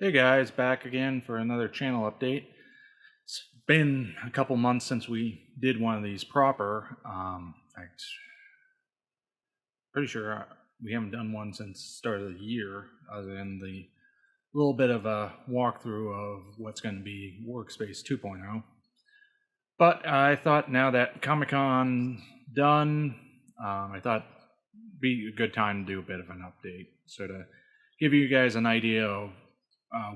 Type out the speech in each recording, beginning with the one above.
Hey guys, back again for another channel update. It's been a couple months since we did one of these proper. I'm pretty sure we haven't done one since the start of the year, other than the little bit of a walkthrough of what's going to be Workspace 2.0. But I thought now that Comic-Con done, I thought it'd be a good time to do a bit of an update, so to give you guys an idea of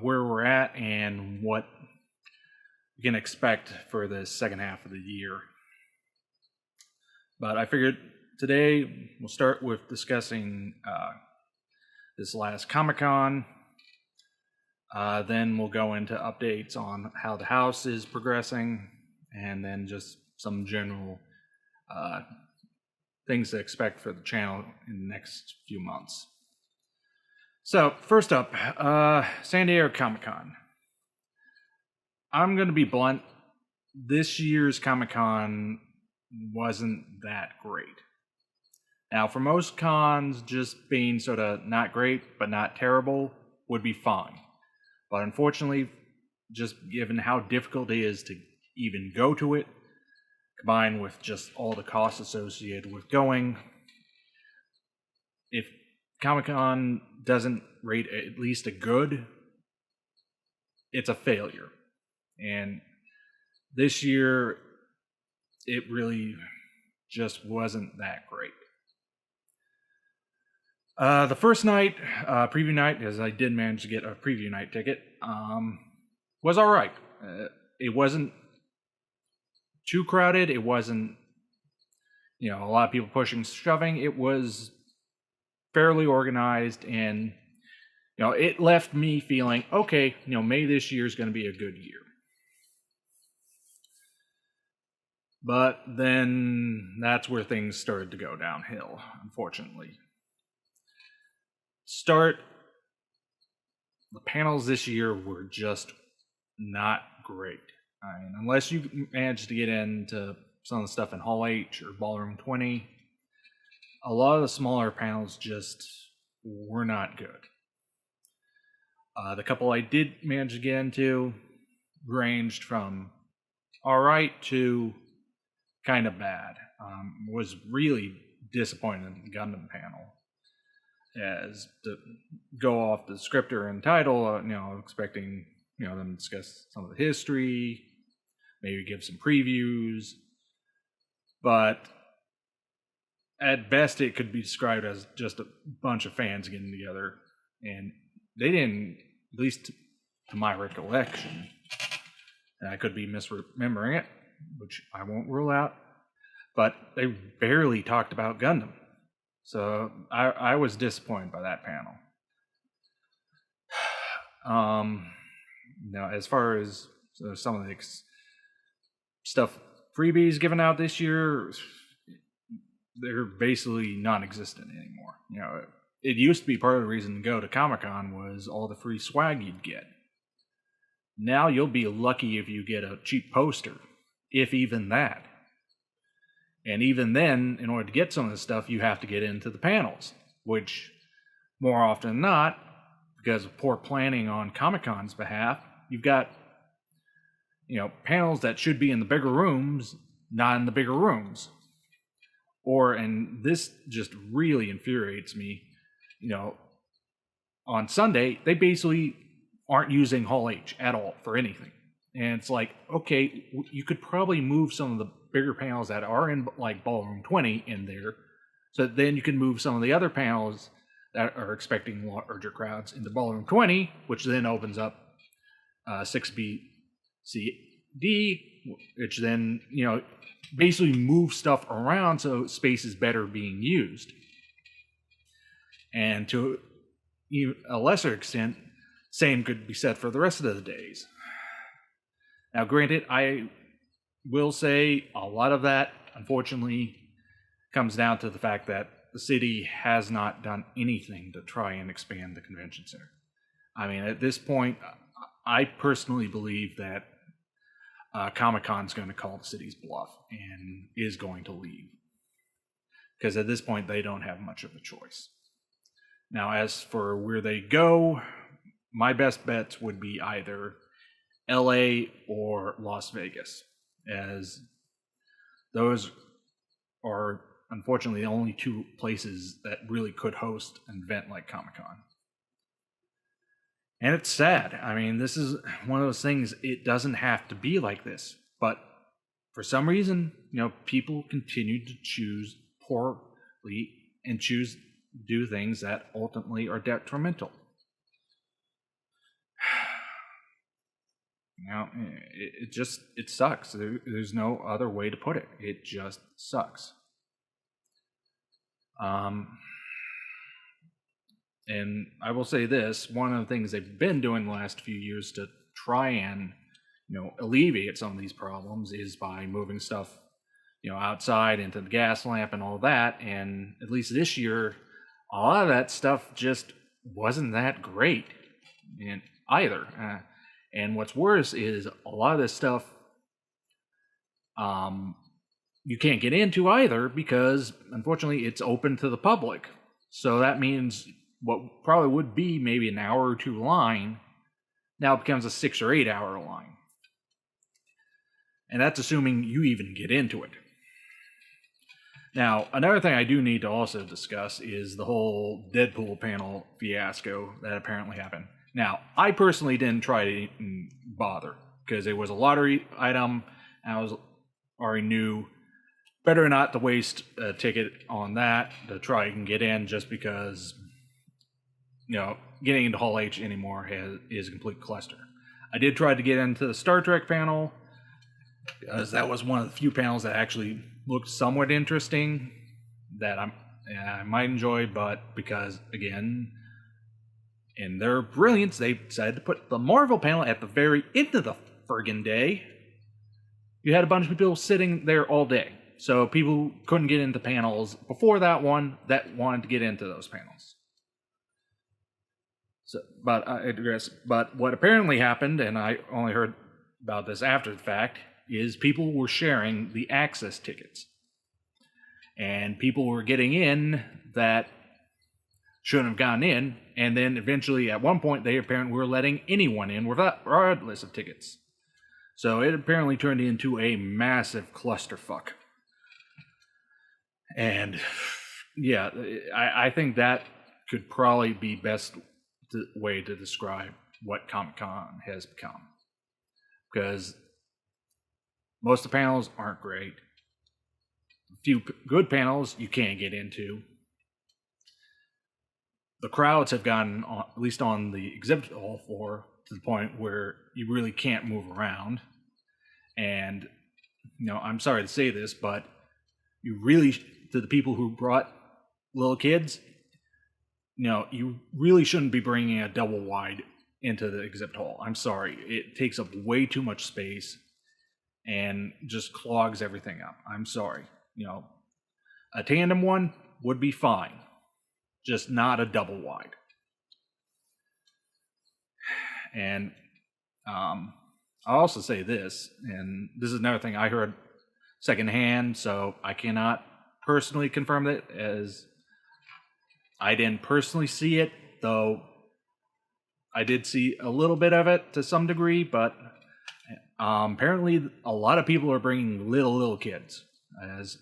where we're at and what you can expect for the second half of the year. But I figured today we'll start with discussing this last Comic-Con. Then we'll go into updates on how the house is progressing, and then just some general things to expect for the channel in the next few months. So, first up, San Diego Comic-Con. I'm going to be blunt. This year's Comic-Con wasn't that great. Now, for most cons, just being sort of not great but not terrible would be fine. But unfortunately, just given how difficult it is to even go to it, combined with just all the costs associated with going, if Comic-Con doesn't rate at least a good, it's a failure. And this year, it really just wasn't that great. The first night, preview night, as I did manage to get a preview night ticket, was all right. It wasn't too crowded. It wasn't, a lot of people pushing, shoving. It was fairly organized, and it left me feeling, okay, maybe this year is going to be a good year. But then that's where things started to go downhill, unfortunately. The panels this year were just not great. I mean, unless you managed to get into some of the stuff in Hall H or Ballroom 20, a lot of the smaller panels just were not good. The couple I did manage to get into ranged from alright to kind of bad. Was really disappointed in the Gundam panel. As to go off the descriptor and title, expecting them to discuss some of the history, maybe give some previews, but at best it could be described as just a bunch of fans getting together, and they didn't, at least to my recollection, and I could be misremembering it, which I won't rule out, but they barely talked about Gundam. So I was disappointed by that panel. As far as some of the stuff freebies given out this year, they're basically non-existent anymore. It used to be part of the reason to go to Comic-Con was all the free swag you'd get. Now you'll be lucky if you get a cheap poster, if even that. And even then, in order to get some of this stuff, you have to get into the panels, which more often than not, because of poor planning on Comic-Con's behalf, you've got, panels that should be in the bigger rooms, not in the bigger rooms. And this just really infuriates me, on Sunday, they basically aren't using Hall H at all for anything. And it's like, okay, you could probably move some of the bigger panels that are in like Ballroom 20 in there, so then you can move some of the other panels that are expecting larger crowds into Ballroom 20, which then opens up 6BCD, which then, basically moves stuff around so space is better being used. And to a lesser extent, same could be said for the rest of the days. Now, granted, I will say a lot of that, unfortunately, comes down to the fact that the city has not done anything to try and expand the convention center. I mean, at this point, I personally believe that Comic-Con's going to call the city's bluff and is going to leave. Because at this point, they don't have much of a choice. Now, as for where they go, my best bets would be either LA or Las Vegas, as those are unfortunately the only two places that really could host an event like Comic-Con. And it's sad. I mean, this is one of those things, it doesn't have to be like this. But for some reason, people continue to choose poorly and choose to do things that ultimately are detrimental. It sucks. There's no other way to put it. It just sucks. And I will say this, one of the things they've been doing the last few years to try and, alleviate some of these problems is by moving stuff, outside into the gas lamp and all that. And at least this year, a lot of that stuff just wasn't that great either. And what's worse is a lot of this stuff you can't get into either because, unfortunately, it's open to the public. So that means what probably would be maybe an hour or two line now becomes a 6 or 8 hour line. And that's assuming you even get into it. Now, another thing I do need to also discuss is the whole Deadpool panel fiasco that apparently happened. Now, I personally didn't try to even bother because it was a lottery item and I already knew better not to waste a ticket on that to try and get in just because, getting into Hall H anymore is a complete cluster. I did try to get into the Star Trek panel because that was one of the few panels that actually looked somewhat interesting that I might enjoy, but because, again, in their brilliance, they decided to put the Marvel panel at the very end of the friggin' day. You had a bunch of people sitting there all day. So people who couldn't get into panels before that one that wanted to get into those panels. So, but what apparently happened, and I only heard about this after the fact, is people were sharing the access tickets. And people were getting in that shouldn't have gotten in, and then eventually at one point they apparently were letting anyone in regardless of tickets. So it apparently turned into a massive clusterfuck. And yeah, I think that could probably be best way to describe what Comic-Con has become. Because most of the panels aren't great. A few good panels you can't get into. The crowds have gotten, at least on the exhibit hall floor, to the point where you really can't move around. And, I'm sorry to say this, but you really, to the people who brought little kids, you really shouldn't be bringing a double wide into the exhibit hall. I'm sorry. It takes up way too much space and just clogs everything up. I'm sorry. A tandem one would be fine, just not a double wide. And I'll also say this, and this is another thing I heard secondhand, so I cannot personally confirm that, as I didn't personally see it, though I did see a little bit of it to some degree, but apparently a lot of people are bringing little kids, as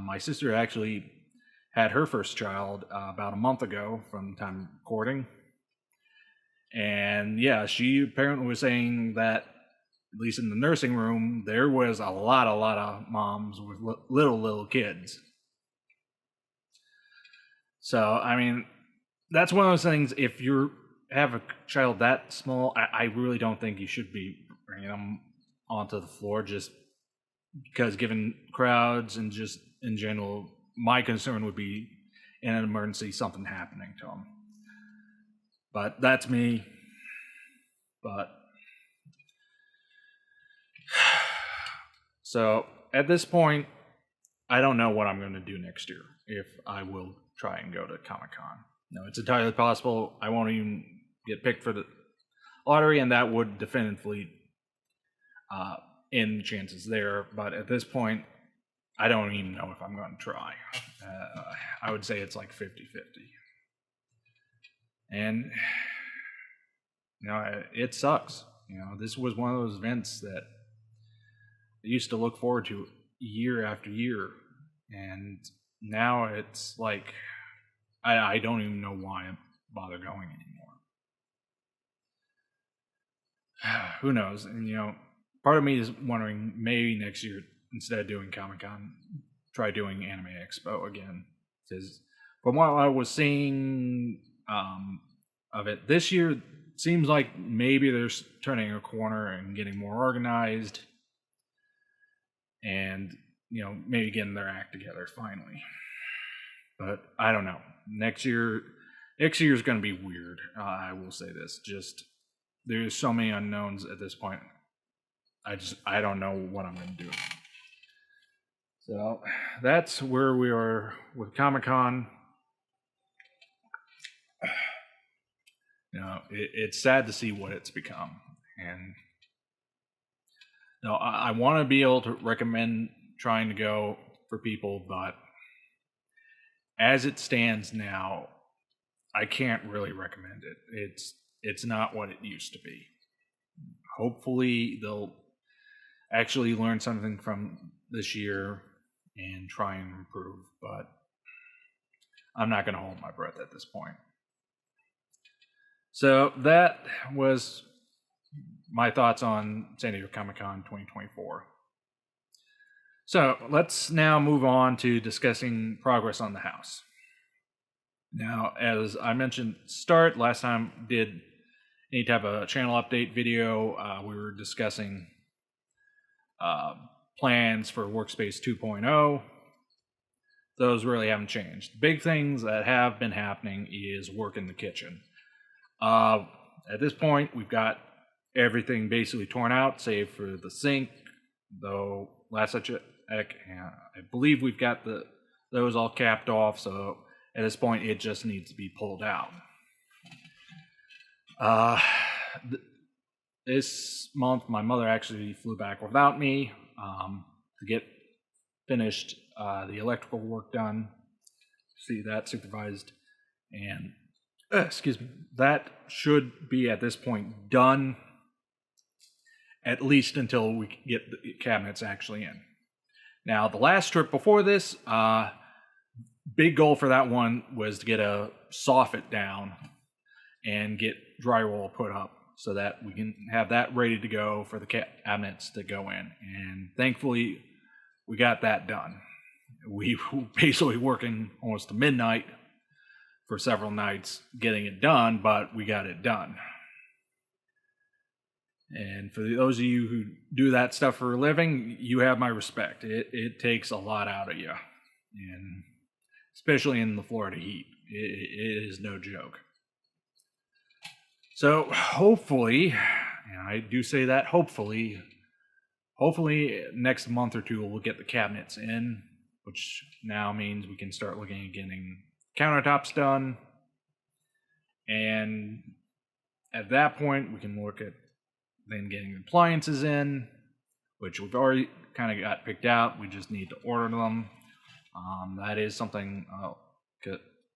my sister actually had her first child about a month ago from the time of recording. And yeah, she apparently was saying that, at least in the nursing room, there was a lot of moms with little kids. So, I mean, that's one of those things, if you have a child that small, I really don't think you should be bringing them onto the floor, just because given crowds and just in general, my concern would be in an emergency, something happening to them. But that's me. But so at this point, I don't know what I'm going to do next year, if I will try and go to Comic-Con. It's entirely possible I won't even get picked for the lottery, and that would definitively end chances there. But at this point, I don't even know if I'm going to try. I would say it's like 50-50. And It sucks. This was one of those events that I used to look forward to year after year, and now it's like I don't even know why I bother going anymore. Who knows? And part of me is wondering maybe next year instead of doing Comic Con, try doing Anime Expo again. Because from what I was seeing of it this year, seems like maybe they're turning a corner and getting more organized, and maybe getting their act together finally. But I don't know. Next year is going to be weird. I will say this. Just there's so many unknowns at this point. I don't know what I'm going to do. So that's where we are with Comic-Con. It's sad to see what it's become, and I want to be able to recommend trying to go for people, but as it stands now, I can't really recommend it. It's not what it used to be. Hopefully they'll actually learn something from this year and try and improve, but I'm not going to hold my breath at this point. So that was my thoughts on San Diego Comic-Con 2024. So let's now move on to discussing progress on the house. Now, as I mentioned last time did any type of channel update video, we were discussing plans for Workspace 2.0. Those really haven't changed. The big things that have been happening is work in the kitchen. At this point, we've got everything basically torn out, save for the sink, though last I checked, I believe we've got those all capped off, so at this point it just needs to be pulled out. This month my mother actually flew back without me to get finished the electrical work done, see that supervised, and that should be at this point done, at least until we get the cabinets actually in. Now, the last trip before this, big goal for that one was to get a soffit down and get drywall put up so that we can have that ready to go for the cabinets to go in. And thankfully, we got that done. We were basically working almost to midnight for several nights getting it done, but we got it done. And for those of you who do that stuff for a living, you have my respect. It takes a lot out of you, and especially in the Florida heat, it is no joke. So hopefully, and I do say that hopefully next month or two we'll get the cabinets in, which now means we can start looking at getting countertops done, and at that point we can look at then getting appliances in, which we've already kind of got picked out. We just need to order them. That is something I'll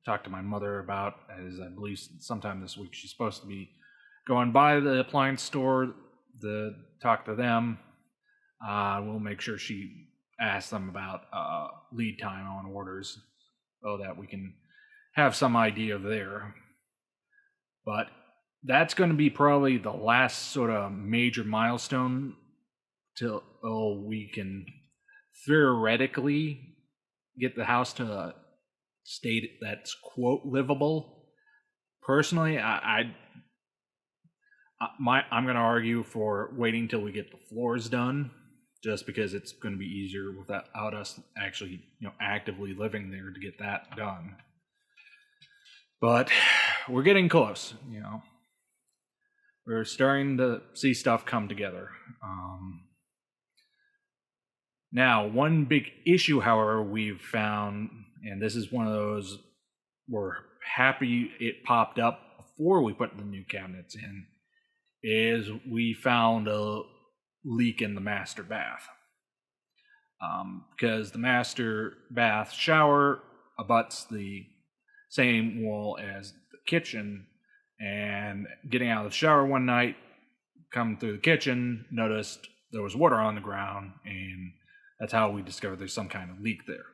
talk to my mother about, as I believe sometime this week she's supposed to be going by the appliance store to talk to them. We'll make sure she asks them about lead time on orders so that we can have some idea there. But that's going to be probably the last sort of major milestone till we can theoretically get the house to a state that's quote livable. Personally, I'm going to argue for waiting till we get the floors done, just because it's going to be easier without us actually actively living there to get that done. But we're getting close. We're starting to see stuff come together. Now, one big issue, however, we've found, and this is one of those we're happy it popped up before we put the new cabinets in, is we found a leak in the master bath. Because the master bath shower abuts the same wall as the kitchen, And getting out of the shower one night, coming through the kitchen, noticed there was water on the ground, and that's how we discovered there's some kind of leak there.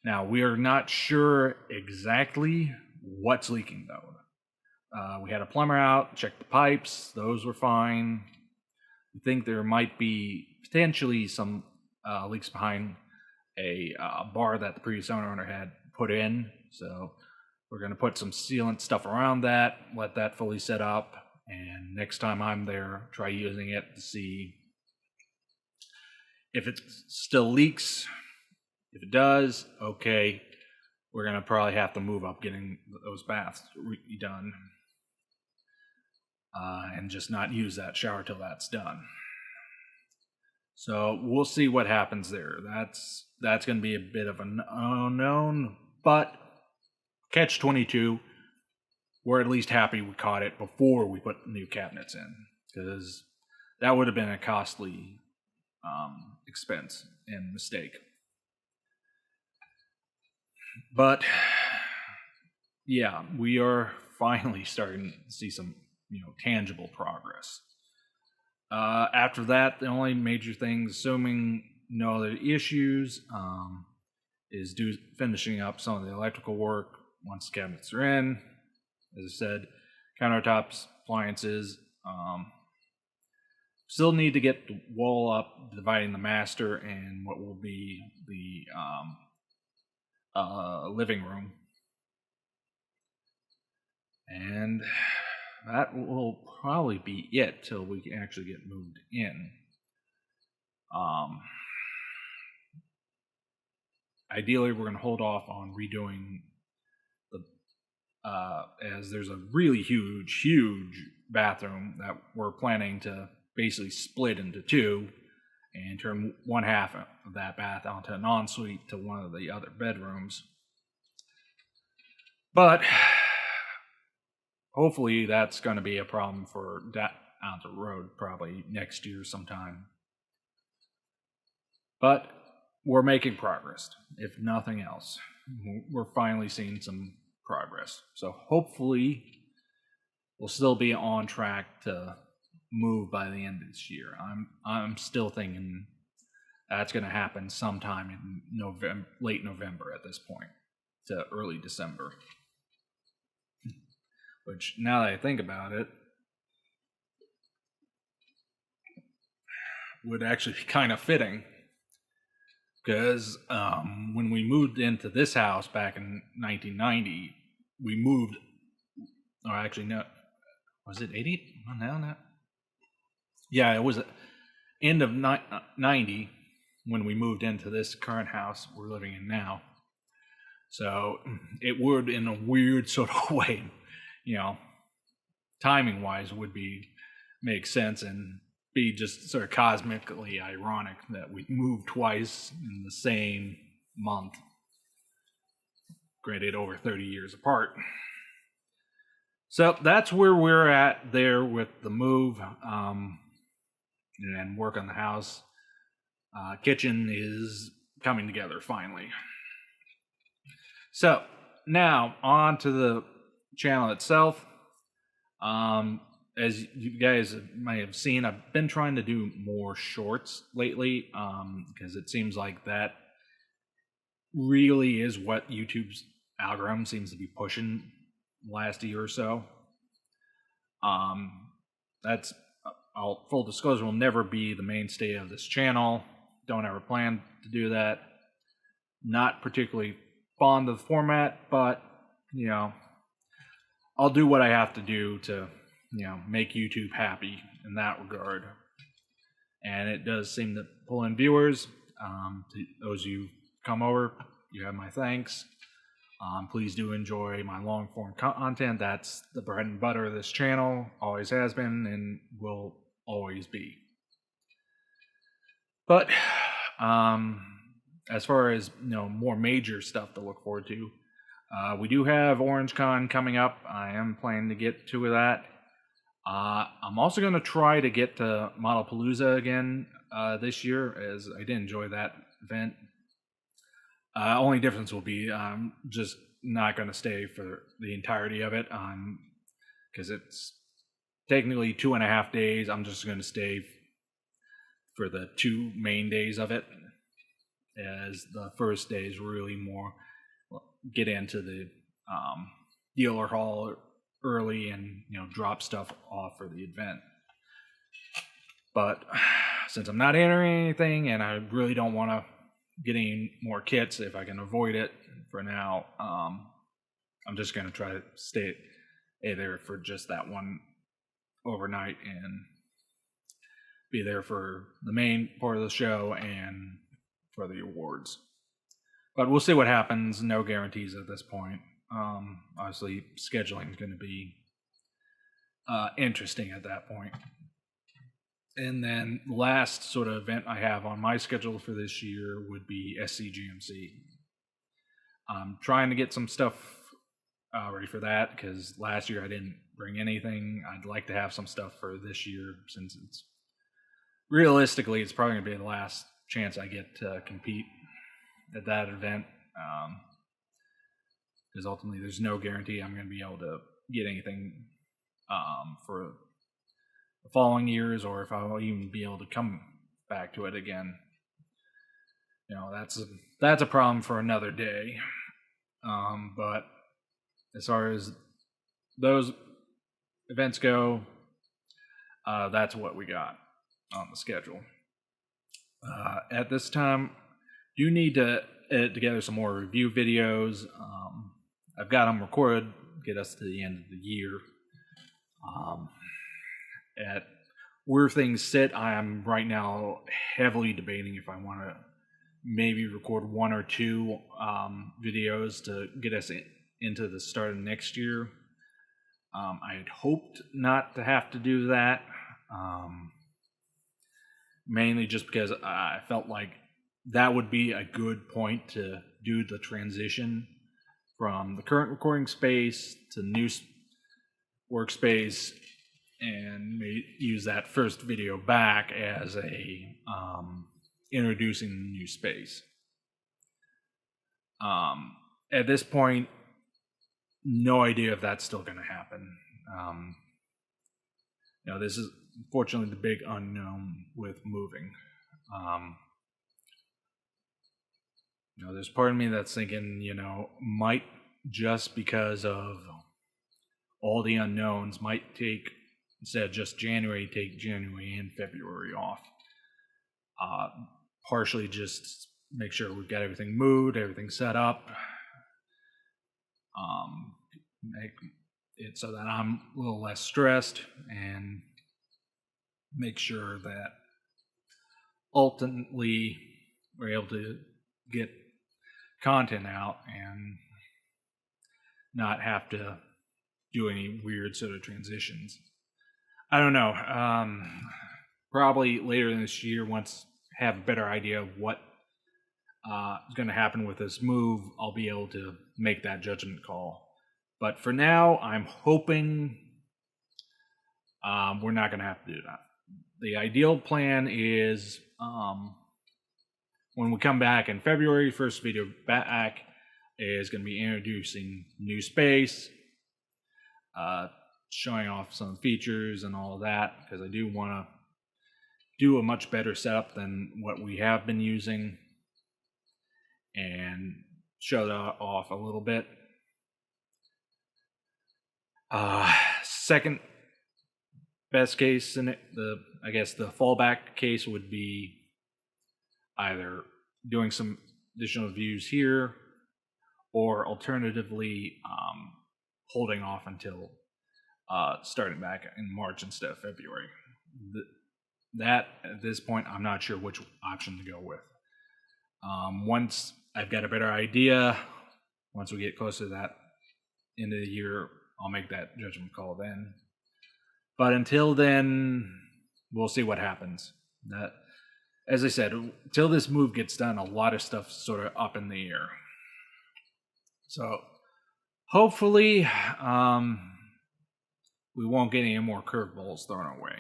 Now, we are not sure exactly what's leaking, though. We had a plumber out, checked the pipes. Those were fine. We think there might be potentially some leaks behind a bar that the previous owner had put in. So we're going to put some sealant stuff around that, let that fully set up, and next time I'm there, try using it to see if it still leaks. If it does, okay, we're going to probably have to move up getting those baths redone. And just not use that shower till that's done. So we'll see what happens there. That's going to be a bit of an unknown, but catch-22, we're at least happy we caught it before we put new cabinets in, because that would have been a costly expense and mistake. But yeah, we are finally starting to see some tangible progress. After that, the only major thing, assuming no other issues, is finishing up some of the electrical work once the cabinets are in. As I said, countertops, appliances. Still need to get the wall up, dividing the master and what will be the living room. And that will probably be it till we can actually get moved in. Ideally, we're going to hold off on redoing as there's a really huge bathroom that we're planning to basically split into two and turn one half of that bath onto an ensuite to one of the other bedrooms. But hopefully that's going to be a problem for down the road, probably next year sometime. But we're making progress, if nothing else. We're finally seeing some progress. So hopefully we'll still be on track to move by the end of this year. I'm still thinking that's going to happen sometime in November, late November at this point, to early December. Which, now that I think about it, would actually be kind of fitting. Because when we moved into this house back in 1990, we moved, or actually, no, was it 80? No. Yeah, it was end of 90 when we moved into this current house we're living in now. So it would, in a weird sort of way, timing wise, would make sense and be just sort of cosmically ironic that we moved twice in the same month, granted over 30 years apart. So that's where we're at there with the move and work on the house. Kitchen is coming together finally. So now on to the channel itself. As you guys might have seen, I've been trying to do more shorts lately, because it seems like that really is what YouTube's algorithm seems to be pushing the last year or so. That's, full disclosure, will never be the mainstay of this channel. Don't ever plan to do that. Not particularly fond of the format, but, I'll do what I have to do to make YouTube happy in that regard. And it does seem to pull in viewers. To those of you who come over, you have my thanks. Please do enjoy my long form content. That's the bread and butter of this channel. Always has been and will always be. But as far as more major stuff to look forward to, we do have OrangeCon coming up. I am planning to get to that. I'm also going to try to get to Modelpalooza again this year, as I did enjoy that event. Only difference will be I'm just not going to stay for the entirety of it. I'm because it's technically 2.5 days. I'm just going to stay for the 2 main days of it, as the first day is really more get into the dealer hall early and drop stuff off for the event. But since I'm not entering anything and I really don't want to get any more kits if I can avoid it for now, I'm just going to try to stay there for just that one overnight and be there for the main part of the show and for the awards. But we'll see what happens. No guarantees at this point. Obviously, scheduling is going to be interesting at that point. And then the last sort of event I have on my schedule for this year would be SCGMC. I'm trying to get some stuff ready for that because last year I didn't bring anything. I'd like to have some stuff for this year since it's realistically it's probably going to be the last chance I get to compete at that event. Because ultimately there's no guarantee I'm going to be able to get anything for the following years, or if I'll even be able to come back to it again. That's a problem for another day. But as far as those events go, that's what we got on the schedule. At this time, do need to edit together some more review videos. I've got them recorded, get us to the end of the year. At where things sit, I am right now heavily debating if I want to maybe record 1 or 2 videos to get us into the start of next year. I had hoped not to have to do that, mainly just because I felt like that would be a good point to do the transition from the current recording space to new workspace, and use that first video back as a introducing the new space. At this point, no idea if that's still going to happen. This is unfortunately the big unknown with moving. There's part of me that's thinking, might, just because of all the unknowns, might take, instead of just January, take January and February off. Partially just make sure we've got everything moved, everything set up. Make it so that I'm a little less stressed, and make sure that ultimately we're able to get content out and not have to do any weird sort of transitions. I don't know. Probably later in this year, once I have a better idea of what is going to happen with this move, I'll be able to make that judgment call. But for now, I'm hoping we're not going to have to do that. The ideal plan is when we come back in February, first video back is going to be introducing new space, showing off some features and all of that, because I do want to do a much better setup than what we have been using and show that off a little bit. Second best case, I guess the fallback case would be either doing some additional views here, or alternatively holding off until starting back in March instead of February. That, at this point, I'm not sure which option to go with. Once I've got a better idea, once we get closer to that end of the year, I'll make that judgment call then. But until then, we'll see what happens. That, as I said, until this move gets done, a lot of stuff's sort of up in the air. So hopefully we won't get any more curveballs thrown our way.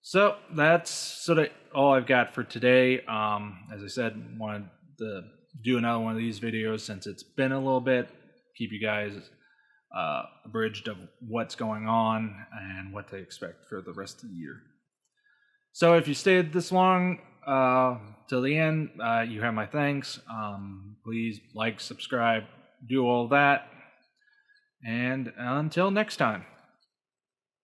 So that's sort of all I've got for today. As I said, wanted to do another one of these videos since it's been a little bit. Keep you guys abridged of what's going on and what to expect for the rest of the year. So if you stayed this long till the end, you have my thanks. Please like, subscribe, do all that. And until next time.